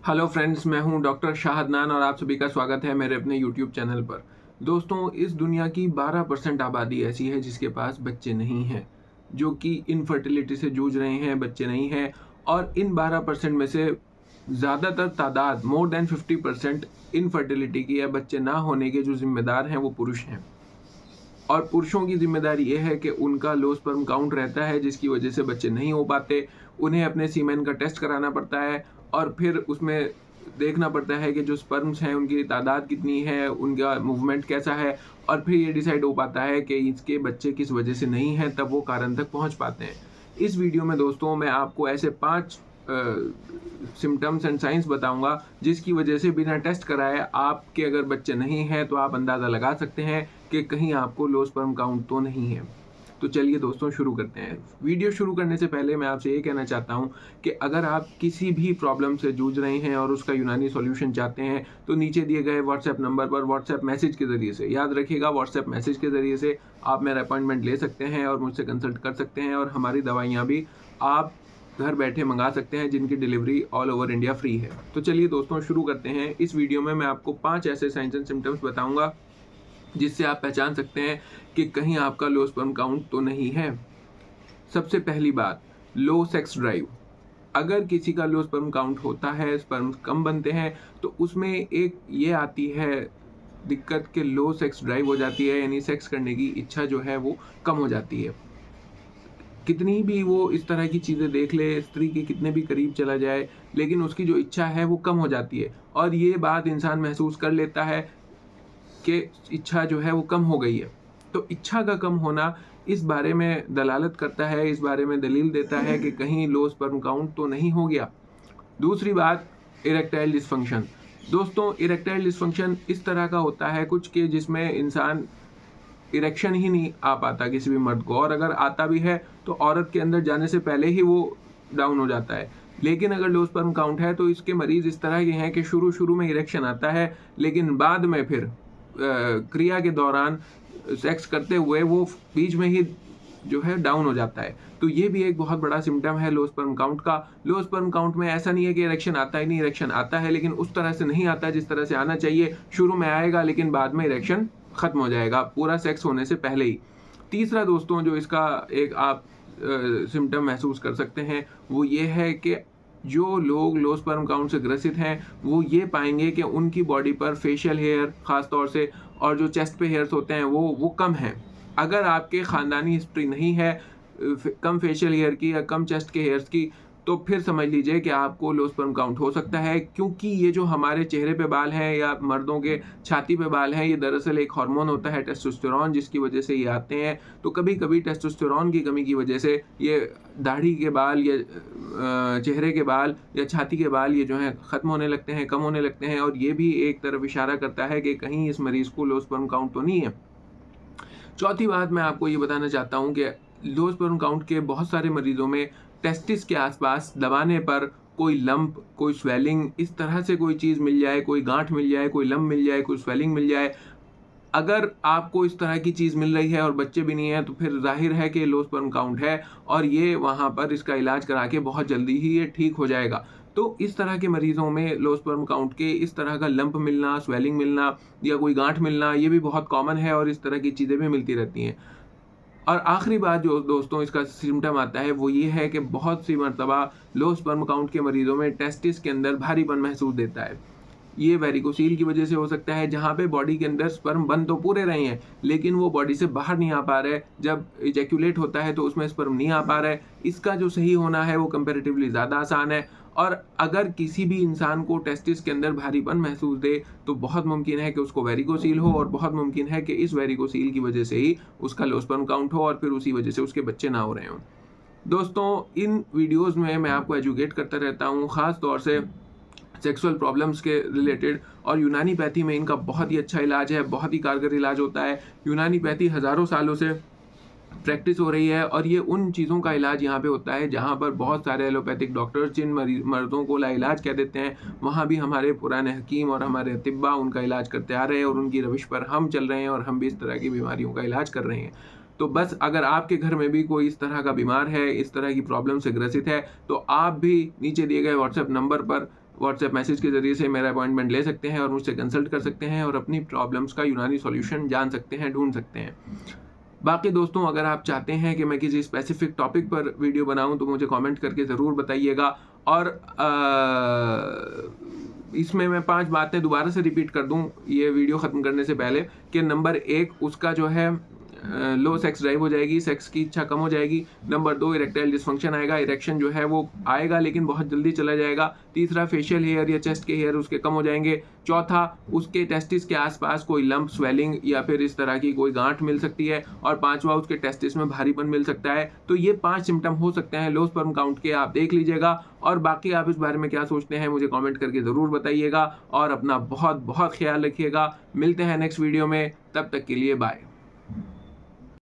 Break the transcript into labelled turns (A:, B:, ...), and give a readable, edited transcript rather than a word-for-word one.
A: Hello friends, मैं हूं doctor Shah Adnan और आप सभी का स्वागत है मेरे अपने यूट्यूब चैनल पर। दोस्तों, इस दुनिया की 12% आबादी ऐसी है जिसके पास बच्चे नहीं हैं, जो कि इनफर्टिलिटी से जूझ रहे हैं, बच्चे नहीं हैं। और इन 12% में से ज़्यादातर तादाद मोर देन 50% इनफर्टिलिटी की या बच्चे ना होने के जो जिम्मेदार हैं वो पुरुष हैं। और पुरुषों की जिम्मेदारी ये है कि उनका लो स्पर्म काउंट रहता है, जिसकी वजह से बच्चे नहीं हो पाते। उन्हें अपने सीमेन का टेस्ट कराना पड़ता है और फिर उसमें देखना पड़ता है कि जो स्पर्म्स हैं उनकी तादाद कितनी है, उनका मूवमेंट कैसा है, और फिर ये डिसाइड हो पाता है कि इसके बच्चे किस वजह से नहीं हैं, तब वो कारण तक पहुंच पाते हैं। इस वीडियो में दोस्तों मैं आपको ऐसे 5 सिम्टम्स एंड साइंस बताऊंगा जिसकी वजह से बिना टेस्ट कराए आपके अगर बच्चे नहीं हैं तो आप अंदाज़ा लगा सकते हैं कि कहीं आपको लो स्पर्म काउंट तो नहीं है। तो चलिए दोस्तों शुरू करते हैं। वीडियो शुरू करने से पहले मैं आपसे ये कहना चाहता हूँ कि अगर आप किसी भी प्रॉब्लम से जूझ रहे हैं और उसका यूनानी सॉल्यूशन चाहते हैं तो नीचे दिए गए व्हाट्सएप नंबर पर व्हाट्सएप मैसेज के ज़रिए से, याद रखिएगा, व्हाट्सएप मैसेज के ज़रिए से आप मेरा अपॉइंटमेंट ले सकते हैं और मुझसे कंसल्ट कर सकते हैं। और हमारी दवाइयाँ भी आप घर बैठे मंगा सकते हैं जिनकी delivery all over India free है। तो चलिए दोस्तों शुरू करते हैं। इस वीडियो में मैं आपको 5 ऐसे साइंस एंड सिम्टम्स बताऊंगा जिससे आप पहचान सकते हैं कि कहीं आपका लो स्पर्म काउंट तो नहीं है। सबसे पहली बात, लो सेक्स ड्राइव। अगर किसी का लो स्पर्म काउंट होता है, स्पर्म कम बनते हैं, तो उसमें एक ये आती है दिक्कत कि लो सेक्स ड्राइव हो जाती है, यानी सेक्स करने की इच्छा जो है वो कम हो जाती है। कितनी भी वो इस तरह की चीज़ें देख ले, स्त्री के कितने भी करीब चला जाए, लेकिन उसकी जो इच्छा है वो कम हो जाती है। और ये बात इंसान महसूस कर लेता है कि इच्छा जो है वो कम हो गई है। तो इच्छा का कम होना इस बारे में दलालत करता है, इस बारे में दलील देता है कि कहीं लो स्पर्म काउंट तो नहीं हो गया। दूसरी बात, इरेक्टाइल डिसफंक्शन। दोस्तों, इरेक्टाइल डिसफंक्शन इस तरह का होता है कुछ कि जिसमें इंसान इरेक्शन ही नहीं आ पाता किसी भी मर्द को, और अगर आता भी है तो औरत के अंदर जाने से पहले ही वो डाउन हो जाता है। लेकिन अगर लो स्पर्म काउंट है तो इसके मरीज इस तरह के हैं कि शुरू में इरेक्शन आता है, लेकिन बाद में फिर क्रिया के दौरान सेक्स करते हुए वो बीच में ही जो है डाउन हो जाता है। तो ये भी एक बहुत बड़ा सिम्टम है लो स्पर्म काउंट का। लो स्पर्म काउंट में ऐसा नहीं है कि इरेक्शन आता ही नहीं, इरेक्शन आता है, लेकिन उस तरह से नहीं आता जिस तरह से आना चाहिए। शुरू में आएगा लेकिन बाद में इरेक्शन खत्म हो जाएगा पूरा सेक्स होने से पहले ही। तीसरा दोस्तों जो इसका एक आप सिम्टम महसूस कर सकते हैं वो ये है कि जो लोग लो स्पर्म काउंट से ग्रसित हैं वो ये पाएंगे कि उनकी बॉडी पर फेशियल हेयर ख़ास तौर से और जो चेस्ट पे हेयर्स होते हैं वो कम हैं। अगर आपके ख़ानदानी हिस्ट्री नहीं है कम फेशियल हेयर की या कम चेस्ट के हेयर्स की, तो फिर समझ लीजिए कि आपको लो स्पर्म काउंट हो सकता है, क्योंकि ये जो हमारे चेहरे पे बाल हैं या मर्दों के छाती पे बाल हैं, ये दरअसल एक हार्मोन होता है टेस्टोस्टेरोन, जिसकी वजह से ये आते हैं। तो कभी कभी टेस्टोस्टेरोन की कमी की वजह से ये दाढ़ी के बाल या चेहरे के बाल या छाती के बाल ये जो हैं ख़त्म होने लगते हैं, कम होने लगते हैं, और ये भी एक तरफ इशारा करता है कि कहीं इस मरीज़ को लो स्पर्म काउंट तो नहीं है। चौथी बात मैं आपको ये बताना चाहता हूँ कि लो स्पर्म काउंट के बहुत सारे मरीजों में टेस्टिस के आसपास दबाने पर कोई लंप, कोई स्वेलिंग, इस तरह से कोई चीज़ मिल जाए, कोई गांठ मिल जाए, कोई लंप मिल जाए, कोई स्वेलिंग मिल जाए, अगर आपको इस तरह की चीज़ मिल रही है और बच्चे भी नहीं है तो फिर जाहिर है कि लो स्पर्म काउंट है और ये वहाँ पर इसका इलाज करा के बहुत जल्दी ही ये ठीक हो जाएगा। तो इस तरह के मरीज़ों में लो स्पर्म काउंट के इस तरह का लंप मिलना, स्वेलिंग मिलना या कोई गांठ मिलना, ये भी बहुत कॉमन है और इस तरह की चीज़ें भी मिलती रहती हैं। और आखिरी बात जो दोस्तों इसका सिम्टम आता है वो ये है कि बहुत सी मरतबा लो स्पर्म काउंट के मरीज़ों में टेस्टिस के अंदर भारीपन महसूस देता है। ये वेरिकोसील की वजह से हो सकता है, जहाँ पे बॉडी के अंदर स्पर्म बन तो पूरे रहे हैं लेकिन वो बॉडी से बाहर नहीं आ पा रहे। जब इजैक्यूलेट होता है तो उसमें स्पर्म नहीं आ पा रहा है। इसका जो सही होना है वो कंपैरेटिवली ज़्यादा आसान है। और अगर किसी भी इंसान को टेस्टिस के अंदर भारीपन महसूस दे तो बहुत मुमकिन है कि उसको वेरिकोसील हो, और बहुत मुमकिन है कि इस वेरिकोसील की वजह से ही उसका लो स्पर्म काउंट हो और फिर उसी वजह से उसके बच्चे ना हो रहे हों। दोस्तों, इन वीडियोज़ में मैं आपको एजुकेट करता रहता हूँ, ख़ास तौर से सेक्सुअल प्रॉब्लम्स के रिलेटेड, और यूनानी पैथी में इनका बहुत ही अच्छा इलाज है, बहुत ही कारगर इलाज होता है। यूनानी पैथी हज़ारों सालों से प्रैक्टिस हो रही है और ये उन चीज़ों का इलाज यहाँ पे होता है जहाँ पर बहुत सारे एलोपैथिक डॉक्टर्स जिन मर्दों को लाइलाज कह देते हैं, वहाँ भी हमारे पुराने हकीम और हमारे अतिब्बा उनका इलाज करते आ रहे हैं और उनकी रविश पर हम चल रहे हैं और हम भी इस तरह की बीमारियों का इलाज कर रहे हैं। तो बस अगर आपके घर में भी कोई इस तरह का बीमार है, इस तरह की प्रॉब्लम से ग्रसित है, तो आप भी नीचे दिए गए व्हाट्सएप नंबर पर व्हाट्सएप मैसेज के ज़रिए से मेरा अपॉइंटमेंट ले सकते हैं और मुझसे कंसल्ट कर सकते हैं और अपनी प्रॉब्लम्स का यूनानी सॉल्यूशन जान सकते हैं, ढूंढ सकते हैं। बाकी दोस्तों, अगर आप चाहते हैं कि मैं किसी स्पेसिफिक टॉपिक पर वीडियो बनाऊं तो मुझे कमेंट करके ज़रूर बताइएगा। और इसमें मैं 5 बातें दोबारा से रिपीट कर दूं ये वीडियो ख़त्म करने से पहले कि नंबर 1 उसका जो है लो सेक्स ड्राइव हो जाएगी, सेक्स की इच्छा कम हो जाएगी। नंबर 2 इरेक्टाइल डिसफंक्शन आएगा, इरेक्शन जो है वो आएगा लेकिन बहुत जल्दी चला जाएगा। तीसरा फेशियल हेयर या चेस्ट के हेयर उसके कम हो जाएंगे। चौथा उसके टेस्टिस के आसपास कोई लंप, स्वेलिंग या फिर इस तरह की कोई गांठ मिल सकती है। और पांचवा उसके टेस्टिस में भारीपन मिल सकता है। तो ये 5 सिम्टम हो सकते हैं लो स्पर्म काउंट के, आप देख लीजिएगा। और बाकी आप इस बारे में क्या सोचते हैं मुझे कमेंट करके ज़रूर बताइएगा और अपना बहुत बहुत ख्याल रखिएगा। मिलते हैं नेक्स्ट वीडियो में, तब तक के लिए बाय।